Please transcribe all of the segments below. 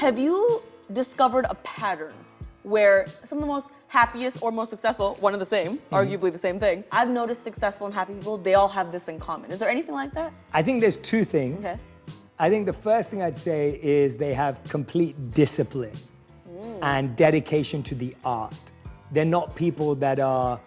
Have you discovered a pattern where some of the most happiest or most successful, one and the same, arguably the same thing, I've noticed successful and happy people, they all have this in common. Is there anything like that? I think there's two things. Okay. I think the first thing I'd say is they have complete discipline and dedication to the art. They're not people that are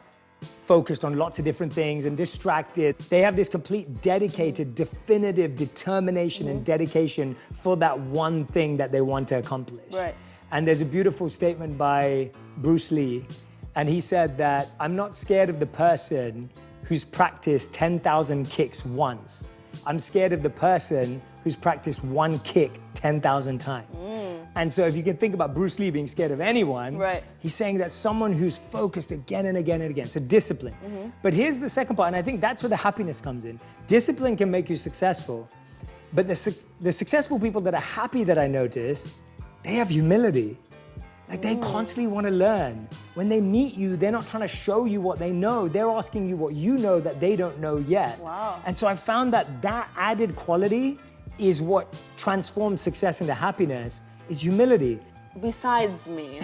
focused on lots of different things and distracted. They have this complete dedicated, definitive determination and dedication for that one thing that they want to accomplish. Right. And there's a beautiful statement by Bruce Lee, and he said that, I'm not scared of the person who's practiced 10,000 kicks once. I'm scared of the person who's practiced one kick 10,000 times. And so if you can think about Bruce Lee being scared of anyone, right, he's saying that someone who's focused again and again and again, so discipline. But here's the second part, and I think that's where the happiness comes in. Discipline can make you successful, but the successful people that are happy that I notice, they have humility. Like they constantly want to learn. When they meet you, they're not trying to show you what they know. They're asking you what you know that they don't know yet. Wow. And so I found that that added quality is what transforms success into happiness, is humility. Besides me,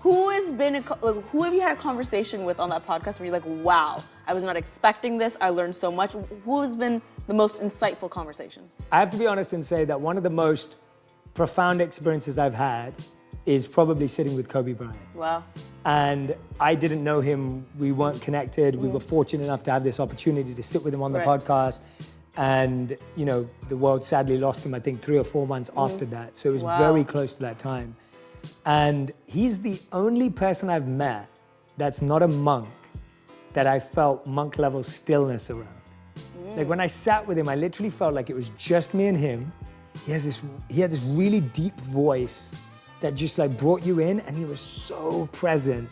who have you had a conversation with on that podcast where you're like, wow, I was not expecting this, I learned so much? Who has been the most insightful conversation? I have to be honest and say that one of the most profound experiences I've had is probably sitting with Kobe Bryant. Wow. And I didn't know him, we weren't connected. We were fortunate enough to have this opportunity to sit with him on the podcast. And, you know, the world sadly lost him, I think 3 or 4 months after that. So it was very close to that time. And he's the only person I've met that's not a monk that I felt monk level stillness around. Like when I sat with him, I literally felt like it was just me and him. He had this really deep voice that just like brought you in, and he was so present.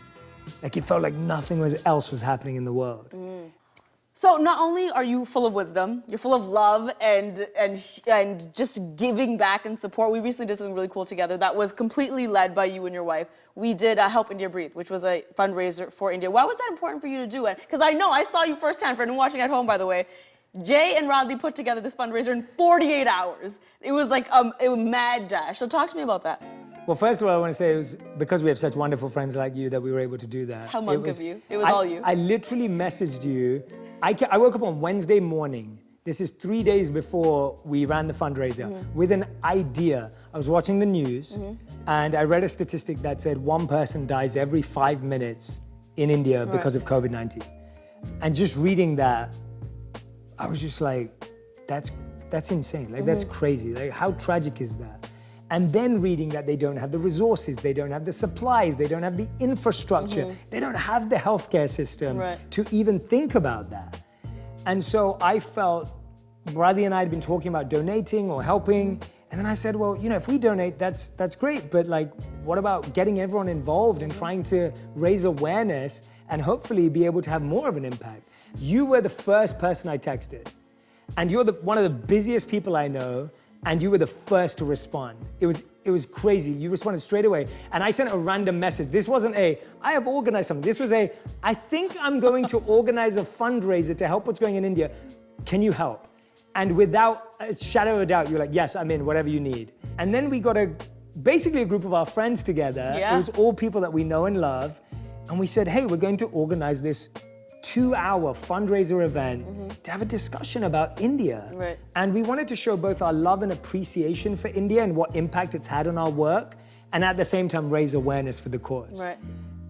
Like it felt like nothing else was happening in the world. So not only are you full of wisdom, you're full of love and just giving back and support. We recently did something really cool together that was completely led by you and your wife. We did Help India Breathe, which was a fundraiser for India. Why was that important for you to do it? Because I saw you firsthand, for anyone watching at home, by the way. Jay and Radley put together this fundraiser in 48 hours. It was like a mad dash. So talk to me about that. Well, first of all, I want to say it was because we have such wonderful friends like you that we were able to do that. How monk of you. It was all you. I literally messaged you. I woke up on Wednesday morning. This is 3 days before we ran the fundraiser with an idea. I was watching the news and I read a statistic that said 1 person dies every 5 minutes in India because of COVID-19. And just reading that, I was just like, that's insane. Like, that's crazy. Like, how tragic is that? And then reading that they don't have the resources, they don't have the supplies, they don't have the infrastructure, they don't have the healthcare system to even think about that. And so I felt, Radhi and I had been talking about donating or helping, and then I said, well, you know, if we donate, that's great, but like, what about getting everyone involved and trying to raise awareness and hopefully be able to have more of an impact? You were the first person I texted, and you're one of the busiest people I know, and you were the first to respond. It was crazy. You responded straight away. And I sent a random message. This wasn't I have organized something. This was I think I'm going to organize a fundraiser to help what's going in India. Can you help? And without a shadow of a doubt, you're like, yes, I'm in, whatever you need. And then we got basically a group of our friends together. It was all people that we know and love. And we said, hey, we're going to organize this 2-hour fundraiser event to have a discussion about India. And we wanted to show both our love and appreciation for India and what impact it's had on our work, and at the same time raise awareness for the cause.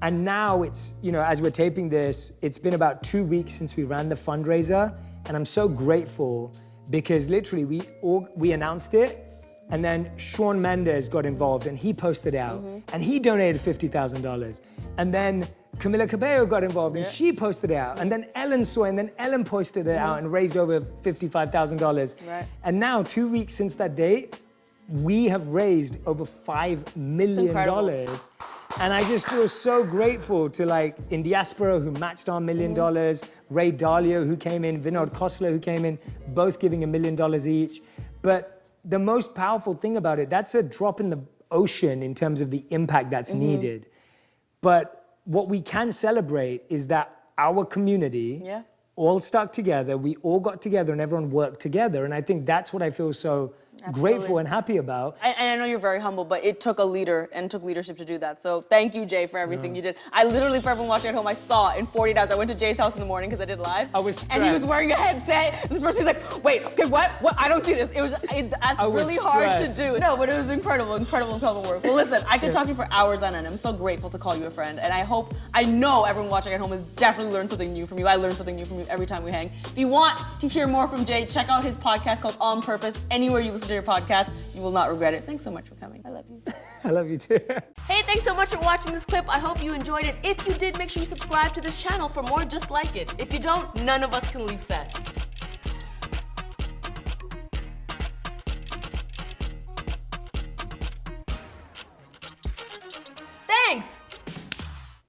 And now it's, you know, as we're taping this, it's been about 2 weeks since we ran the fundraiser, and I'm so grateful because literally we announced it, and then Shawn Mendes got involved and he posted out and he donated $50,000. And then Camila Cabello got involved and she posted it out. And then Ellen saw it, and then Ellen posted it out and raised over $55,000. And now, 2 weeks since that date, we have raised over $5 million. And I just feel so grateful to like In Diaspora, who matched our $1 million, Ray Dalio, who came in, Vinod Khosla, who came in, both giving $1 million each. But the most powerful thing about it, that's a drop in the ocean in terms of the impact that's needed. But what we can celebrate is that our community all stuck together, we all got together and everyone worked together. And I think that's what I feel so grateful and happy about. And I know you're very humble, but it took a leader and took leadership to do that. So thank you, Jay, for everything you did. I literally, for everyone watching at home, I saw in 48 hours. I went to Jay's house in the morning because I did live. I was stressed. And he was wearing a headset. And this person was like, wait, okay, what? I don't see this. That's really hard to do. No, but it was incredible work. Well, listen, I could talk to you for hours on end. I'm so grateful to call you a friend. And I know everyone watching at home has definitely learned something new from you. I learn something new from you every time we hang. If you want to hear more from Jay, check out his podcast called On Purpose. Anywhere you listen to your podcast, you will not regret it. Thanks so much for coming. I love you. I love you too. Hey, thanks so much for watching this clip. I hope you enjoyed it. If you did, make sure you subscribe to this channel for more just like it. If you don't, none of us can leave set.